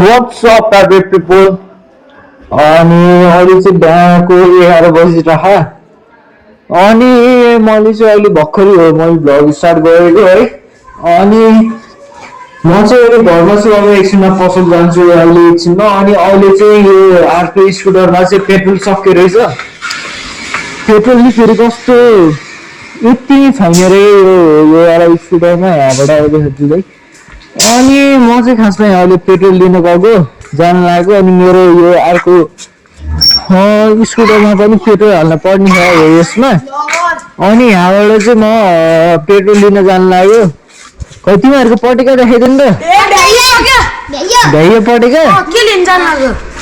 what's up private people? अनि अहिले चाहिँ बिहानको 11 बजिरह अनि मैले चाहिँ अहिले भर्खरै हो मैले भ्लग स्टार्ट गरेको है। अनि म चाहिँ अहिले घरमा छु, अब एकछिनमा पसल जान्छु अहिले एकछिनमा। अनि अहिले चाहिँ यो अर्को स्कुटरमा चाहिँ पेट्रोल सकियो रहेछ। पेट्रोल नि फेरि कस्तो यति छैन रे यो एउटा स्कुटरमा, यहाँबाट आउँदैछ है। अनि म चाहिँ खासमा अहिले पेट्रोल लिन गएको जान लागेको। अनि मेरो यो अर्को स्कुटरमा पनि पेट्रोल हाल्न पर्ने हो यसमा। अनि यहाँबाट चाहिँ म पेट्रोल लिन जान लाग्यो। खै तिमीहरूको पटेका देखाइदिनु त, भ्याइयो पटेका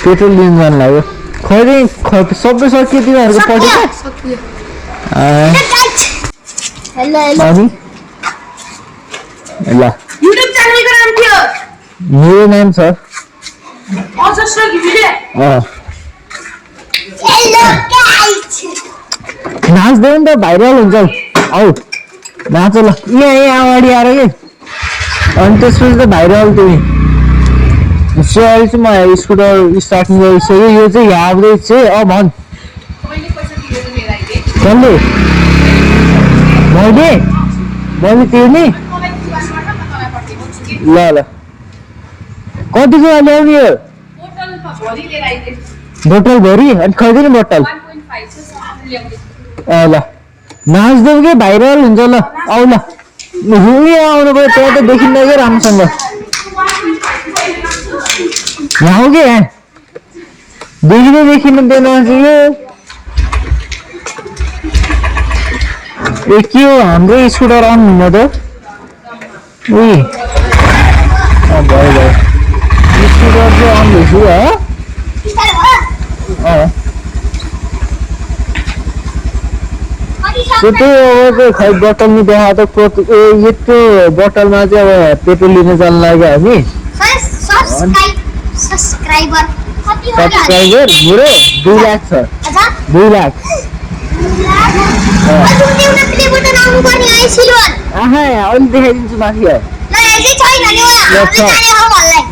पेट्रोल लिन जान लाग्यो। खै सबै सक्यो तिमीहरूको पटेका? अनि ल YouTube च्यानल को नाम के हो? मेरो नाम छ अजस्र घिमिरे। हेलो गाइस, नाच देऊ नि त, भाइरल हुन्छ। आऊ नाच ल, यहाँ अगाडि आएर के। अनि त्यसपछि त भाइरल तिमी। सो अहिले चाहिँ म स्कुटर स्टार्टिङ गरिसक्यो। यो चाहिँ एभरेज चाहिँ भन् कसले? मैले तिर्ने ल ल कतिको ल्याउने यो बोतल भरि? अनि खैदिनु बोतल ल नाच्देऊ कि भाइरल हुन्छ। ल आऊ ल, यहाँ आउनु पऱ्यो, त्यहाँ त देखिँदैन क्या राम्रोसँग। यहाँ हो कि यहाँ देखिँदैन ए के हो हाम्रो स्कुटर आउनु हुन्न त? उही भयो भयो स्कुटर चाहिँ आउँदैछु त्यही अब चाहिँ खै बोतल नि देखा त यत्रो बोतलमा चाहिँ अब पेट्रोल लिन जान लाग्यो हामी। सब्सक्राइबर मेरो 2 लाख छ। 2 लाख अहिले देखाइदिन्छु माथि।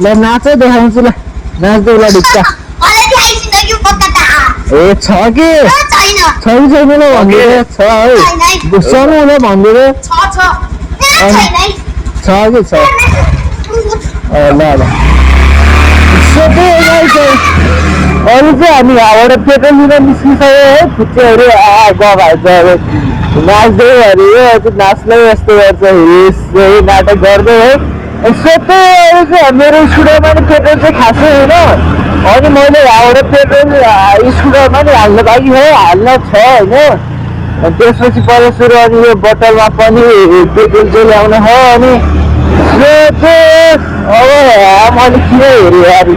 ल नाच देखाउँछु, ल नाच्दै ल ढिक्का। ए छ कि छैन ल भनिदिएर छ है, सानो ल भनिदिएर छ कि छ। ल ल अरू चाहिँ हामी यहाँबाट पेट्रोल लिन निस्किसक्यो है। खुट्टेहरू गभाइन्छ नाच्दै अरे नाच्नै यस्तो गर्छ नाटक गर्दै है। सोध्दै अरू चाहिँ मेरो स्कुटरमा नि पेट्रोल चाहिँ खासै होइन। अनि मैले यहाँबाट पेट्रोल स्कुटरमा नि हाल्नु बाँकी हो, हाल्न छ होइन। त्यसपछि पछि सुरु अनि यो बोतलमा पनि पेट्रोल चाहिँ ल्याउनु हो। अनि अब मैले किन हेरेँ अरू त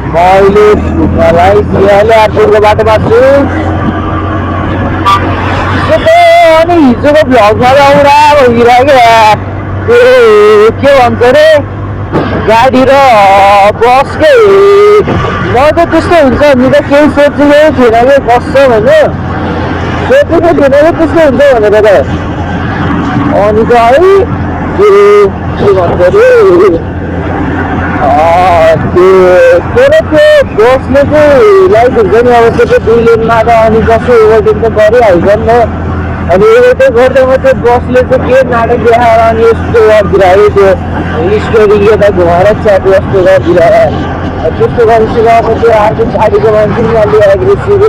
मैले ढुङ्गालाई सियाले आठको बाटोमा छु। अनि हिजोको भ्लगमा आउँदा भइरहेको के भन्छ अरे गाडी र बसकै म त त्यस्तो हुन्छ नि त केही सोचेकै थिएन कि बस्छ भनेर, सोचेको थिएन कि त्यस्तो हुन्छ भनेर त। अनि त है के भन्छ अरे त्यो बसले चाहिँ लाइट हुन्छ नि अब त्यो चाहिँ 2 लेनमा त। अनि बसले ओभरटेक त गरिहाल्छ नि त। अनि ओभरटेक गर्दामा चाहिँ बसले चाहिँ के नाटक देखाएर अनि यस्तो गरिदिरहेको त्यो स्टोरी यता घुमाएर च्याट जस्तो गरिदिरहेको। त्यस्तो गरिसकेर अब त्यो अर्को गाडीको मान्छे नि अलि एग्रेसिभ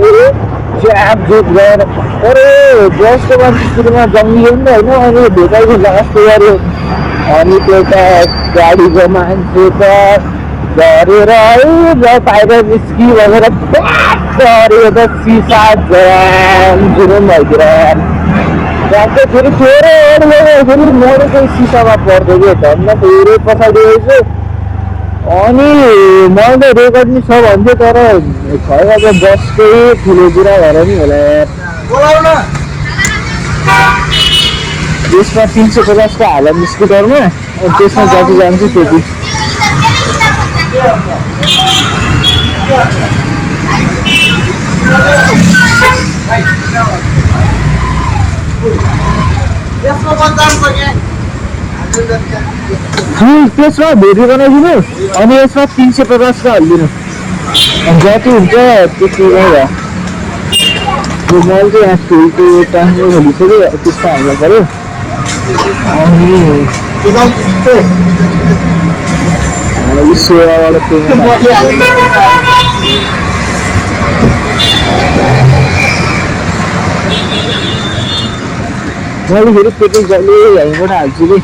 च्याप जुट गरेर अरे बसको मान्छे सुरुमा जङ्गियो नि त होइन। अनि भेटाइदिनु जस्तो गऱ्यो। अनि त्यो त गाडीको मान्छे त झरेर है बाहिर निस्कि भनेर झऱ्यो त सिसा झ्याम जुरुम भइदिएर त्यहाँ चाहिँ फेरि थोरै फेरि मरेको सिसामा पर्दै क्या झन् फेरि पछाडि आएछु। अनि मैले रेकर्ड नि छ भन्थ्यो तर खै अब बसकै ठुलो कुरा भएर नि होला। त्यसमा 350 को हालम स्कुटरमा त्यसमा जति जान्छु त्यति। यसको बन्दाम त्यसमा भेटी बनाइदिनु अनि यसमा 350 हालिदिनु जति हुन्छ त्यति नै भयो यो मल चाहिँ यहाँ फुलको टाइमले भनिसक्यो त्यसमा हाल्नु पऱ्यो अनि सेवाबाट मैले फेरि पेट्रोल जहिले यहीँबाट हाल्छु कि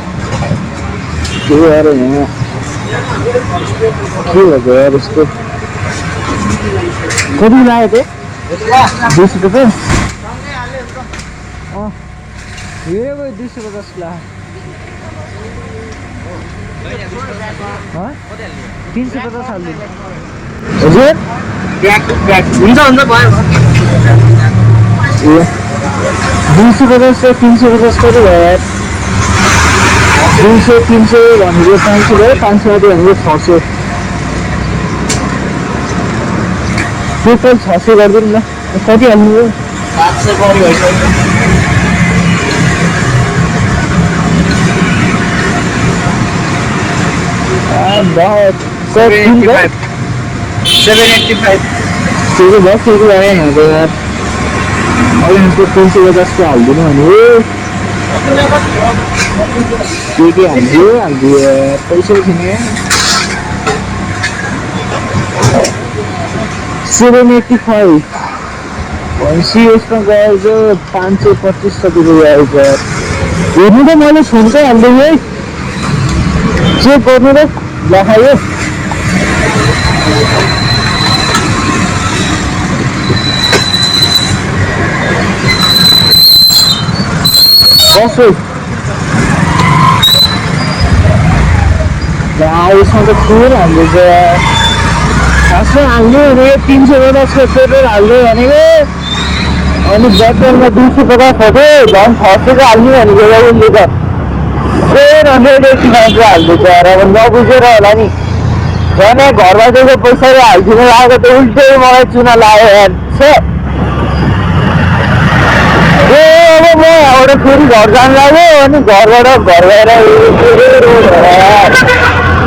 के भएर यहाँ के भएको यार यस्तो कति लाग्यो त्यो 200 रुपियाँ हेऱ्यो भयो 250 लाग्यो 350 हाल्दिनु हजुर हुन्छ हुन्छ भयो 250 र 350 कति भयो यार 200 300 भनेको 500 भयो 500 भनेको 600 टोटल 600 गरिदिनु न कति हाल्नु हो 700 बढी भइसक्यो 785 त्यो बस त्यो गरे यहाँ त यार अहिले यसको 350 को हाल्दिनु भने के हाल्दियो पैसा छैन 785 भनेपछि यसमा गएर चाहिँ 525 कति रुपियाँ आइछ हेर्नु त मैले फोनकै हालिदिएँ है चेक गर्नु त देखायो कसो यसमा त फुल हाल्दैछ खासमा हाल्ने भने 350 को पेट्रोल हाल्दै भनेको अनि पेट्रोलमा 250 हो झन् 600 को हाल्ने भनेको उसले त 785 हाल्दैछ र अब नबुझेर होला नि झन् घरमा दिएको पैसाले हालिदिनु लागेको त उल्टै मलाई चुना लाग्यो यार अब म यहाँबाट फेरि घर जानु लाग्यो अनि घरबाट घर गएर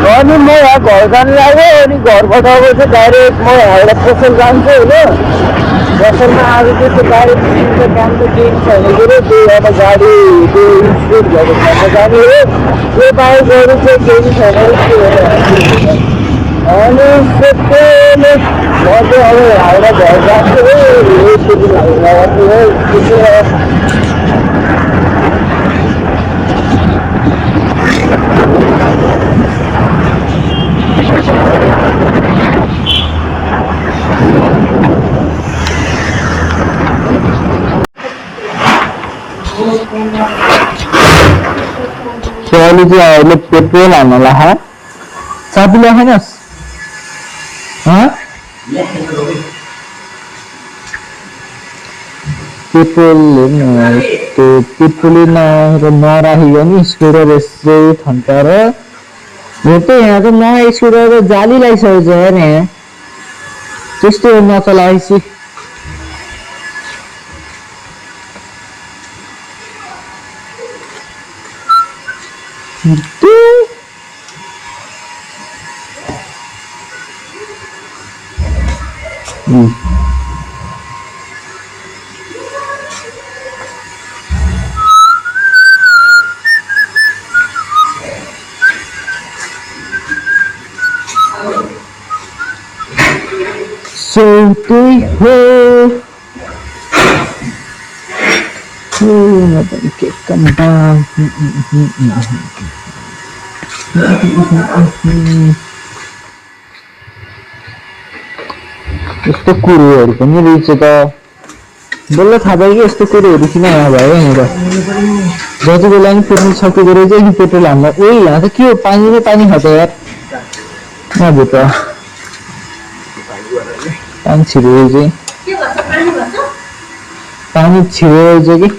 अनि म यहाँ घर जानु लाग्यो अनि घरबाट अब चाहिँ डाइरेक्ट म यहाँबाट पसल जान्छु होइन पसलमा आज त्यस्तो गाडी काम त केही छैन के अरे त्यही अब गाडी त्यो इन्सुरेन्स भएको ठाउँमा जाने हो त्यो बाहेक अरू चाहिँ केही छैन अनि त्यसले म चाहिँ अब यहाँबाट घर जान्छु सोली चाहिँ अहिले पेट्रोल हाल्न लाग्यो चाबी लेखेनस् पेट्रोल हेर्नु त्यो पेट्रोलै नराखिकन स्कुटर यसै थन्काएर यो त यहाँ त नयाँ स्कुटर जाली लगाइसकेको छ यार यहाँ त्यस्तो नचलाएपछि त्यही हो के कन्टा यस्तो कुरोहरू पनि रहेछ त बल्ल थाहा भयो कि यस्तो कुरोहरू किन यहाँ भयो भनेर जति बेला नि पेट्रोल सकेको रहेछ कि पेट्रोल हाल्न यहाँ त के हो पानी नै पानी खान्छ यार नभए त पानी छिरो चाहिँ पानी छिरो चाहिँ कि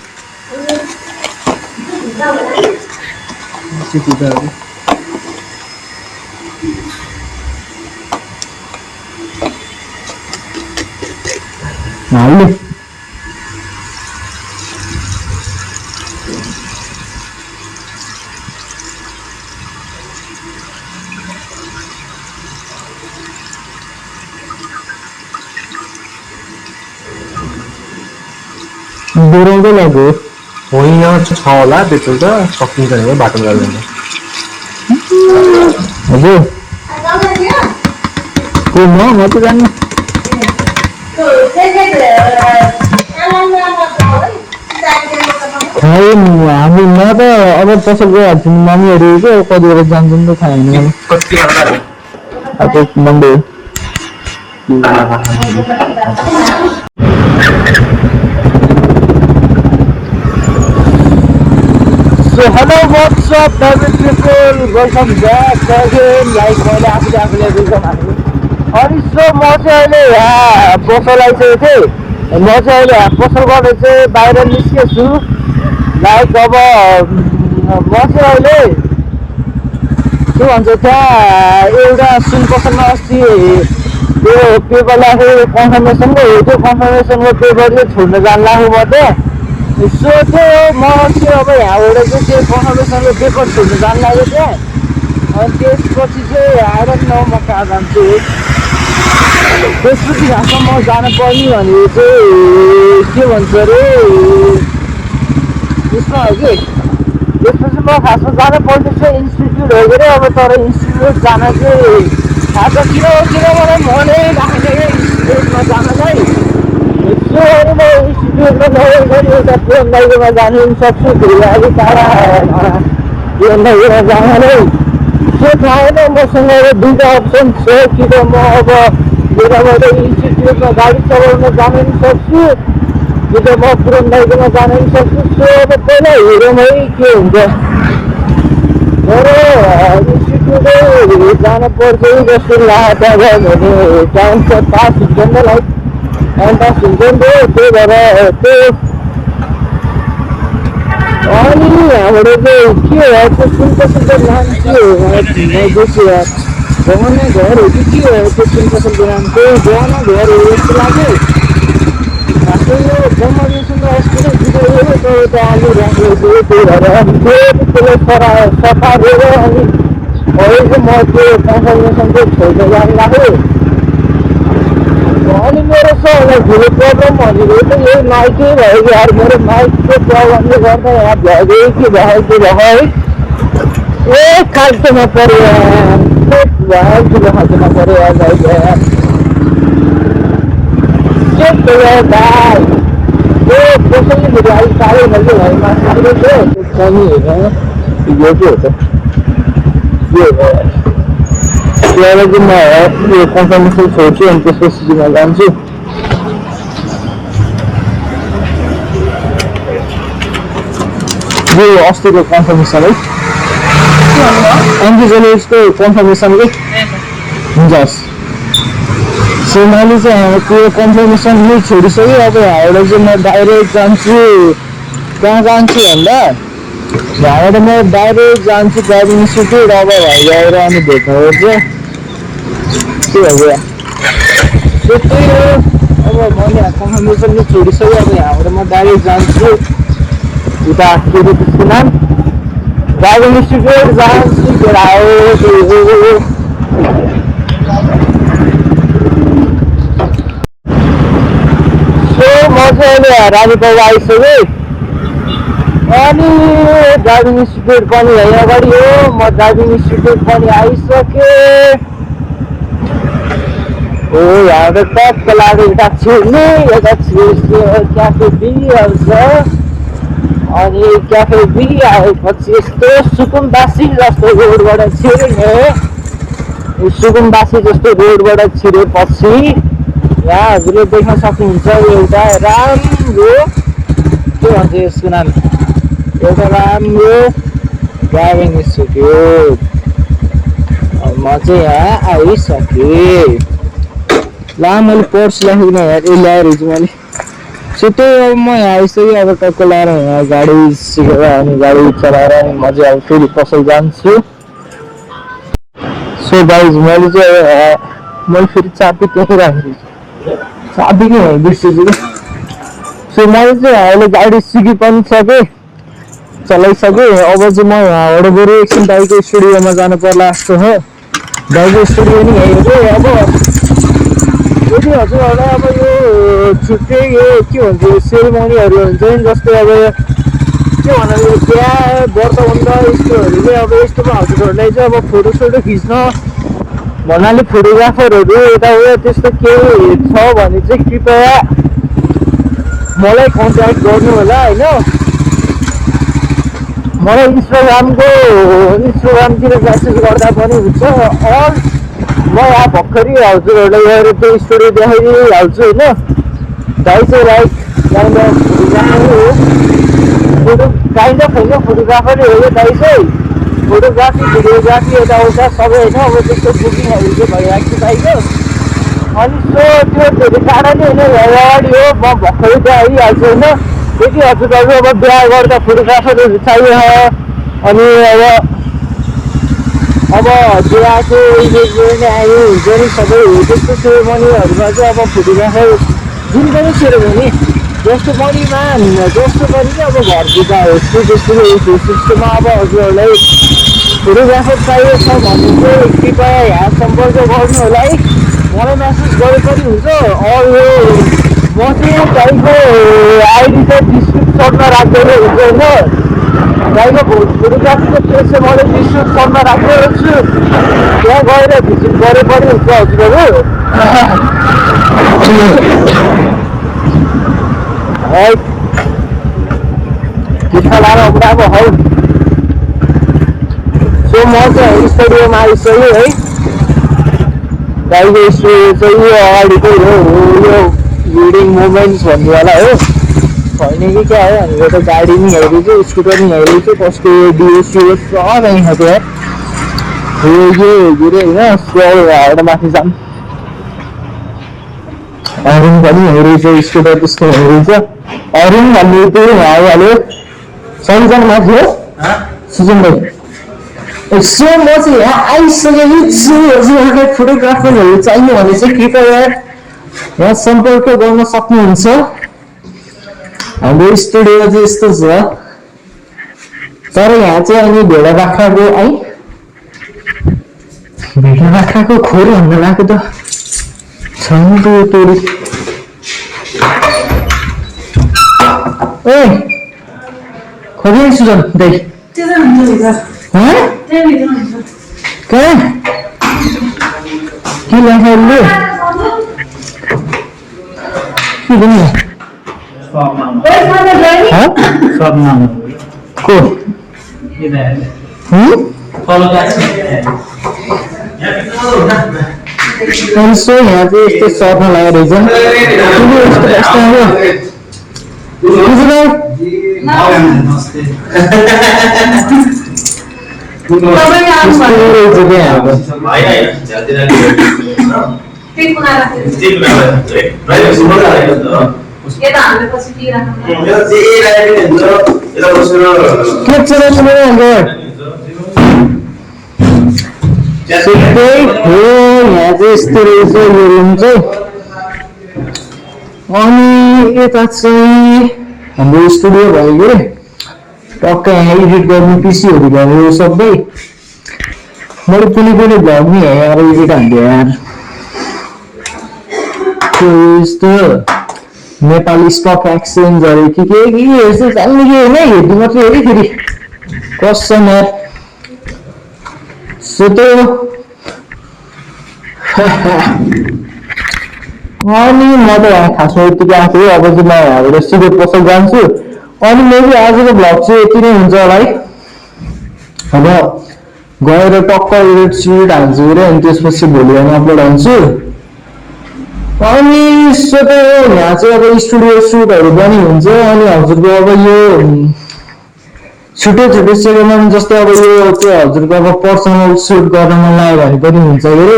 हाल्नु डोराउँदै लाग्यो होइन छ होला पेट्रोल त सकिन्छ नि बाटो जाँदैन हजुर को म त जान्नु हामी म त अब पसल गइहाल्छु नि मम्मीहरू के कति बेला जान्छ नि त थाहा होइन कति होला अब Monday So hello, what's up, favorite people? Welcome back again. Like मैले आफूले वेलकम हालेँ अनि सो म चाहिँ अहिले यहाँ पसल आइसकेको थिएँ म चाहिँ अहिले पसलबाट चाहिँ बाहिर निस्केछु लाइक अब म चाहिँ अहिले के भन्छ त्यहाँ एउटा सुन पसलमा अस्ति त्यो पेपर राखेको कन्फर्मेसनको हो त्यो कन्फर्मेसनको पेपर चाहिँ छोड्न जानु लाग्यो म त सो त्यो म चाहिँ अब यहाँबाट चाहिँ त्यो कन्फर्मेसनको पेपर छोड्नु जानु लाग्यो त्यहाँ अनि त्यसपछि चाहिँ आएर न म कहाँ जान्छु त्यसपछि घाँसमा म जानुपर्ने भनेको चाहिँ के भन्छ अरे त्यसमा हो कि त्यसपछि म खासमा जानु पर्दैछ इन्स्टिट्युट हो कि अब तर इन्स्टिट्युट जान चाहिँ खास किन मलाई मनै राखेको इन्स्टिट्युटमा जानलाई सो अनि म इन्स्टिट्युटमा गएर एउटा प्लेन बाइकमा जानु पनि सक्छु फेरि अलिक टाढा प्लेन बाइकमा जान नै सो थाहा होइन मसँग अब दुईवटा अप्सन छ कि त म अब यताबाट इन्स्टिट्युटमा गाडी चलाउन जान पनि सक्छु कि त म पुरान बाइकमा जान पनि सक्छु सो अब पहिला हेरौँ है के हुन्छ तर इन्स्टिट्युटै जान पर्छ जस्तो लाग्छ भने टाइम त पास हुन्छ नि त लाइक टाइम पास हुन्छ नि त त्यही भएर त्यो अनि यहाँबाट चाहिँ के हो त्यो सुन पसलको नाम के हो बेसी बगाने घर हो कि के हो त्यो सुन पसलको नाम त्यो बगाना घर हो जस्तो लाग्यो खासै यो कन्फर्मेसन र यस्तो नै दिँदै तर त अलि राम्रो थियो त्यही भएर अनि त्यसलाई सफा गरेर अनि अहिले चाहिँ म त्यो कन्फर्मेसन चाहिँ छोड्न जानु लाग्यो अनि मेरो सबभन्दा ठुलो प्रब्लम भनेको त यही माइकै भयो कि यार मेरो माइकको प्रब्लमले गर्दा यहाँ भ्यागै के भयो के भयो है एक खाल्टोमा पऱ्यो यार ठुलो खाल्टोमा पऱ्यो यार भाइ यार के भयो भाइ त्यो कसैले फेरि अलिक साह्रै मैले घरमा साह्रै थियो त्यो कमी होइन यो के हो त के हो त्यहाँबाट चाहिँ म यो कन्फर्मेसन छोड्छु अनि त्यसपछि चाहिँ म जान्छु यो अस्तिको कन्फर्मेसन है एन्टिजोलिसको कन्फर्मेसन के हुन्छ सो मैले चाहिँ त्यो कन्फर्मेसन नै छोडिसकेँ अब यहाँबाट चाहिँ म डाइरेक्ट जान्छु कहाँ जान्छु भन्दा यहाँबाट म डाइरेक्ट जान्छु ड्राइभिङ इन्स्टिट्युट अब भाइ गएर अनि भेट्नुपर्छ के भयो सो त्यही हो अब मैले कन्फर्मेसन नै छोडिसकेँ अब यहाँबाट म डाइरेक्ट जान्छु उता के अरे त्यसको नाम ड्राइभिङ इन्स्टिट्युट जान्छु केटा हो त्यही हो सो म चाहिँ अहिले रानीपाउ आइसकेँ अनि ड्राइभिङ इन्स्टिट्युट पनि यहीँ अगाडि हो म ड्राइभिङ इन्स्टिट्युट पनि आइसकेँ हो यहाँ त टक्क लाग्यो यता छिर्ने यता छिर्छु क्याफे बी आउँछ अनि क्याफे बी आएपछि यस्तो सुकुम्बासी जस्तो रोडबाट छिर्ने सुकुम्बासी जस्तो रोडबाट छिरेपछि यहाँ हजुरले देख्न सक्नुहुन्छ एउटा राम्रो के भन्छ यसको नाम एउटा राम्रो ड्राइभिङ इन्स्टिट्युट म चाहिँ यहाँ आइसकेँ ला मैले पर्स राखेको यहाँ ल्याएर चाहिँ मैले सो त्यही अब म यहाँ आइसकेँ अब टक्क ल्याएर यहाँ गाडी सिकेर अनि गाडी चलाएर अनि म चाहिँ अब फेरि पसल जान्छु सो गाइज मैले चाहिँ मैले फेरि चाबी त्यहीँ राखेको चाबी नै हो बिर्सेछु कि सो मैले चाहिँ अहिले गाडी सिकि पनि सकेँ चलाइसकेँ अब चाहिँ म यहाँबाट बरु एकछिन दाइको स्टुडियोमा जानु पर्ला जस्तो हो दाइको स्टुडियो नि यही हो अब यदि हजुरहरूलाई अब यो छुट्टै यो के भन्छ सेरेमनीहरू हुन्छ नि, जस्तै अब के भन्नु बिहा व्रतबन्ध यस्तोहरूले अब यस्तोमा हजुरहरूलाई चाहिँ अब फोटोसोटो खिच्न भन्नाले फोटोग्राफरहरू यताउता त्यस्तो केही छ भने चाहिँ कृपया मलाई कन्ट्याक्ट गर्नु होला होइन। मलाई इन्स्टाग्रामतिर मेसेज गर्दा पनि हुन्छ। अल म यहाँ भर्खरै हजुरहरूलाई गएर त्यो स्टोरी देखाइदिइहाल्छु होइन। दाइ चाहिँ लाइक काइन्ड अफ होइन फोटोग्राफरै हो यो दाइ चाहिँ। फोटोग्राफी भिडियोग्राफी यताउता सबै होइन अब त्यस्तो बुकिङहरू चाहिँ भइरहेको छ दाइको। अनि सो त्यो धेरै टाढा नै होइन अगाडि हो, म भर्खरै त्यहाँ आइहाल्छु होइन। यदि हजुरहरू अब बिहा गर्दा फोटोग्राफरहरू चाहियो अनि अब बिहाको इन्गेजमेन्ट आयो हुन्छ नि सबै त्यस्तो सेरेमनीहरूमा चाहिँ अब फोटोग्राफर जुन पनि सेरेमनी जस्तो मनीमा जस्तो पनि अब घर पूजा होस् कि त्यस्तोमा अब हजुरहरूलाई फोटोग्राफर चाहिएको छ भने चाहिँ कृपया यहाँ सम्पर्क गर्नु होला है। मलाई मेसेज गरे पनि हुन्छ। अरू म चाहिँ दाइको आइडी चाहिँ डिस्क्रिप्सनमा राख्दै हुन्छ होइन। दाइको फोटोग्राफीको पेज चाहिँ मैले डिस्क्रिप्सनमा राख्दै छु, त्यहाँ गएर भिजिट गरे पनि हुन्छ हजुरहरू। कितना लाना अब हौ। सो म चाहिँ स्टुडियोमा आइसक्यो है। दाइको स्टुडियो चाहिँ यो अगाडिकै हो, यो रिडिङ मोमेन्ट्स भन्नेवाला हो होइन कि क्या हो। हामीले त गाडी नि हेरेको छु, स्कुटर नि हेरेको छु, कसको डिओसिओ सब आइन्छ त्यो यो के अरे होइन। स्वर माथि जाम अरुण पनि हेरेछ, स्कुटर त्यस्तो हेरेछ। अरुण भन्ने त्यो आइहाल्यो। सबैजना माथि हो सुजन भाइ। सो म चाहिँ यहाँ आइसकेको छु। हजुरहरूलाई फोटोग्राफरहरू चाहियो भने चाहिँ कृपया यहाँ सम्पर्क गर्न सक्नुहुन्छ। हाम्रो स्टुडियो चाहिँ यस्तो छ, तर यहाँ चाहिँ अनि भेडा बाख्राको है भेडा बाख्राको खोर भन्न लाग्यो त छैन त यो तोरी। ए खोइ सुजन दाइ कहाँ के लेखाले के भन्नु को सो यहाँ चाहिँ यस्तो सर्न लागेको अनि यता चाहिँ हाम्रो स्टुडियो भयो के टक्कै यहाँ एडिट गर्नु पिसीहरू भयो सबै। मैले कुनै कुनै भ्लग नि यार एडिट हान्थ्यो यार। यस्तो नेपाली स्टक एक्सचेन्जहरू के यस्तो जान्ने कि होइन हेर्नु मात्रै हेरेँ फेरि क्वेसन यार। सो त्यो अनि म त यहाँ खासमा यतिकै आएको थिएँ। अब चाहिँ म यहाँबाट सिधै पसल जान्छु। अनि मेबी आजको भ्लग चाहिँ यति नै हुन्छ होला है। अब गएर टक्क एडिट सिडिट हाल्छु अरे अनि त्यसपछि भोलि बिहान अपलोड हाल्छु। अनि सो त यहाँ चाहिँ अब स्टुडियो सुटहरू पनि हुन्छ। अनि हजुरको अब यो छुट्टै छुट्टै सेरेमनी जस्तै अब यो त्यो हजुरको अब पर्सनल सुट गर्न मन लाग्यो भने पनि हुन्छ के अरे।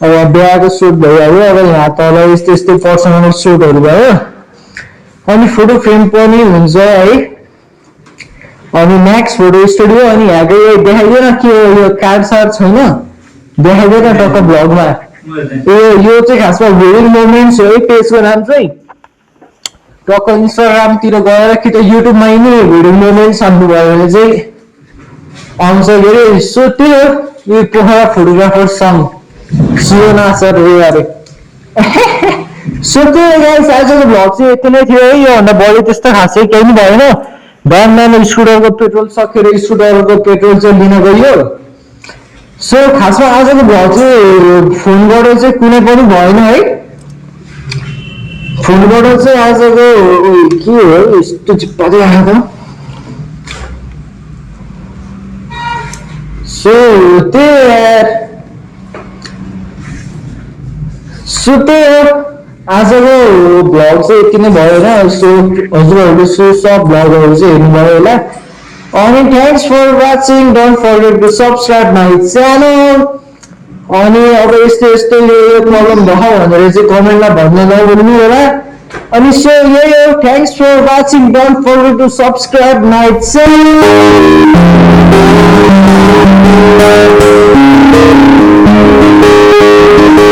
अब बिहाको सुट भइहाल्यो। अब यहाँ तल यस्तो यस्तो पर्सनल सुटहरू भयो। अनि फोटो फ्रेम पनि हुन्छ है। अनि म्याक्स फोटो स्टुडियो। अनि यहाँको यो देखाइदियो न के हो यो कार्ड सार्ड छैन देखाइदियो न टक्क भ्लगमा। यो चाहिँ खासमा भिडिङ मोमेन्ट्स हो है पेजको नाम चाहिँ। टक्क इन्स्टाग्रामतिर गएर कि त युट्युबमा नै भिडिङ मोमेन्ट्स हान्नुभयो भने चाहिँ आउँछ के अरे। सो त्यो यो पोखरा फोटोग्राफर सङ सियोना सर अरे सो त्यही गाइस आजको भ्लग चाहिँ यति नै थियो है योभन्दा बढी त्यस्तो खासै केही पनि भएन दाम स्कुटरको पेट्रोल सकेर स्कुटरको पेट्रोल चाहिँ लिन गयो सो खासमा आजको भ्लग चाहिँ फोनबाट चाहिँ कुनै पनि भएन है फोनबाट चाहिँ आजको के हो यस्तो चिप्पादै आएको सो त्यही हो आजको भ्लग चाहिँ यति नै भयो होइन सो हजुरहरूले सब भ्लगहरू चाहिँ हेर्नुभयो होला अनि thanks for watching don't forget to subscribe my channel अनि अब यस्तो यस्तो यो प्रब्लम भयो भनेर चाहिँ कमेन्टमा भन्ने नभुल्नु होला अनि सो यही हो thanks for watching don't forget to subscribe my channel